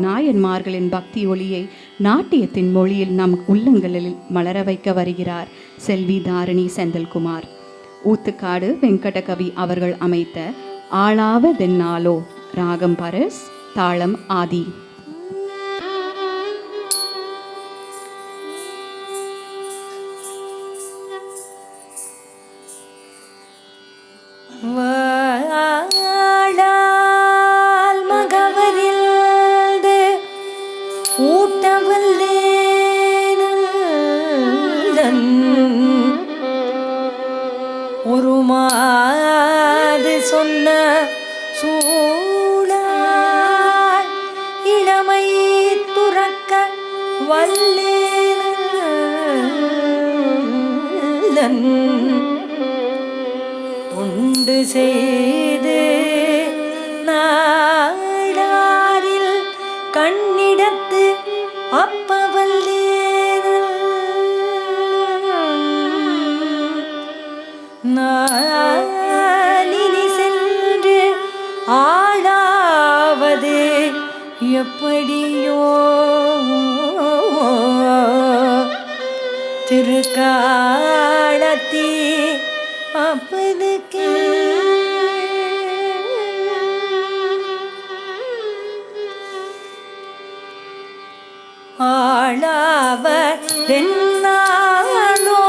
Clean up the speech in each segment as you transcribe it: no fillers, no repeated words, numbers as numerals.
நாயன்மார்களின் பக்தி ஒளியை நாட்டியத்தின் மொழியில் நம் உள்ளங்களில் மலர வைக்க வருகிறார் செல்வி தாரிணி செந்தில்குமார். ஊத்துக்காடு வெங்கடகவி அவர்கள் அமைத்த ஆளாவதென்னாலோ, ராகம் பரஸ், தாளம் ஆதி. ஒரு மாது சொன்ன சூழாய் இளமை துறக்க வல்லேன் உண்டு செய்து நாடாரில் கண்ணிடத்து அப்பவல்லே நாளினி சென்று ஆளாவது எப்படியோ திருக்காலத்தி அப்பனுக்கு ஆளாவதென்னாலோ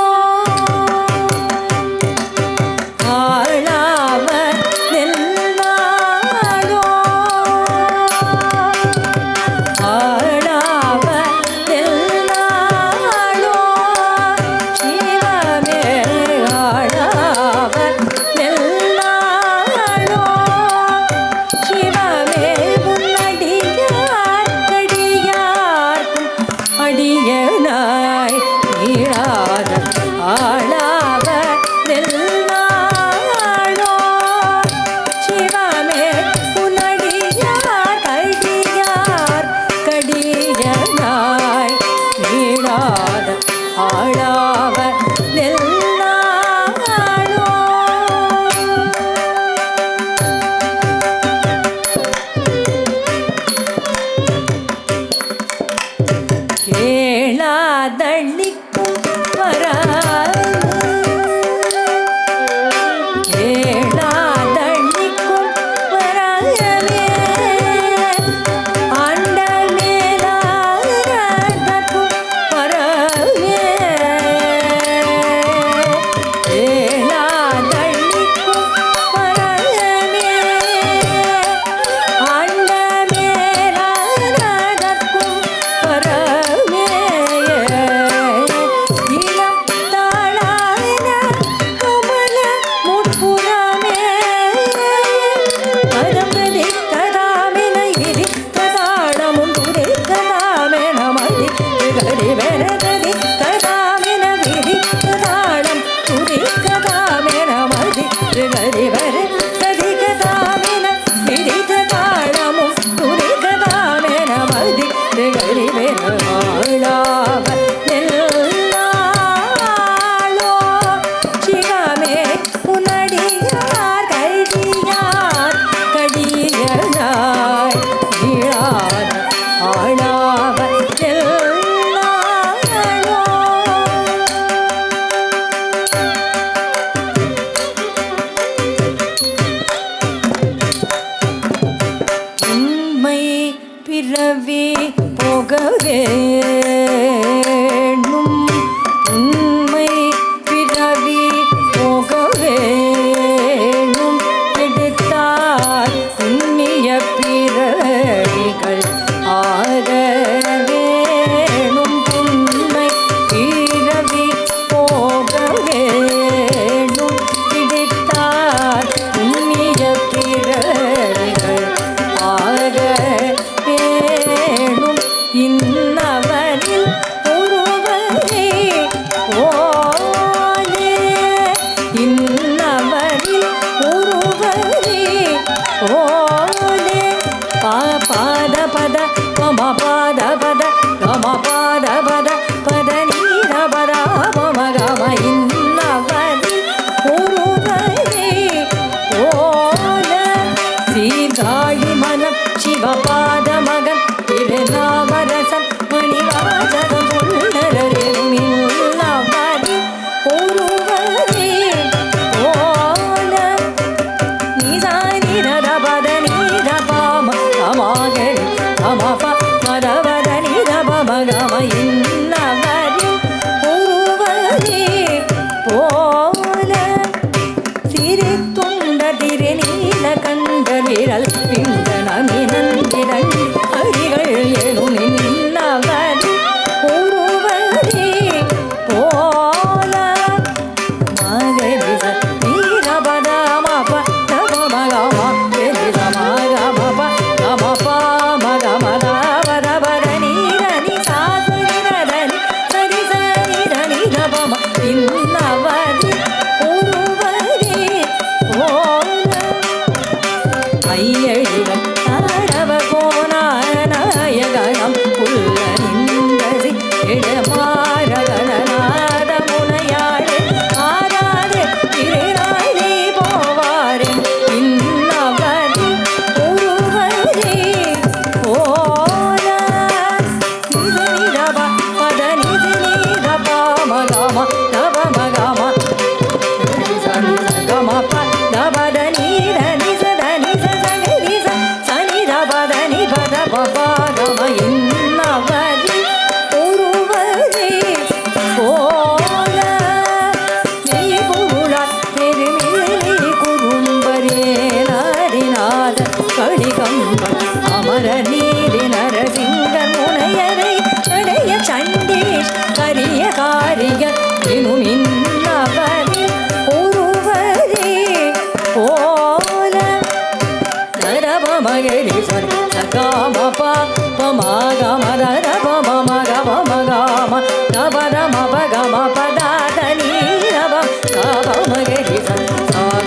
ri sa ni sa ga ma pa pa ma ga ma da da pa ma ma ga ma ma ga ma ga pa da ma pa ga ma pa da da ni da pa ga pa ma ga ri sa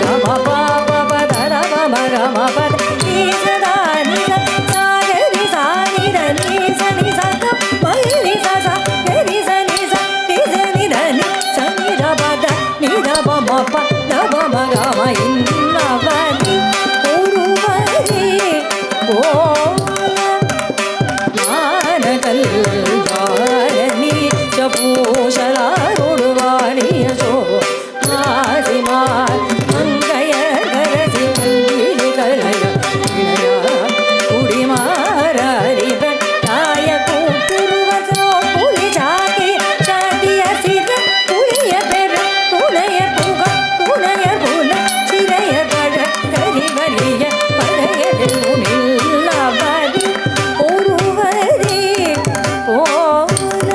ga ma pa pa pa da da pa ma ga ma pa ni sa da ni sa sa ga ri sa ni da ni sa ga ma ri sa sa ga ri sa ni da ni sa ni da pa da ni da pa ma pa da pa ma ga ma inna va ni ஒருவரே ஞானகல் தாரணி பூஷலாருடுவாணியசோ ஆசிமார் மங்கைய கரசி மல்லிகை கலைய இளையா குடிமாறிவன் தாய கூட்டுருவசோ புலி சாட்டி சாட்டிய சிற புலிய பெற துணைய புக துணைய புல சிறைய பழ கரிவலிய பழையதில்லுமில்லவரி ஒருவரே போல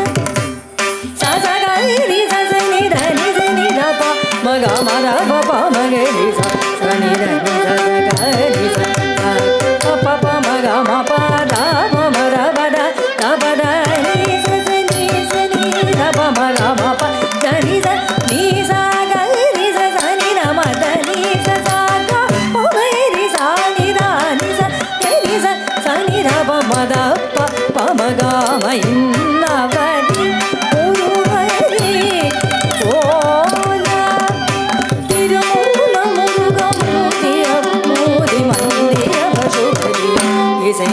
சசகரி சசனி தனி சனி தப மக மத பப மகரி சனி தனி சசகரி சப பப மக மப தப மத பத தப தனி சசனி சனி தப மக மப தனி சனி சகரி சசனி நம தனி சசக பமரி சனி தனி சகரி சனி தப மத பமக மைன்னவரி ஒருவரே போல திருமூல முருக மூர்த்திய மூதி மந்திய பசுபதி இசை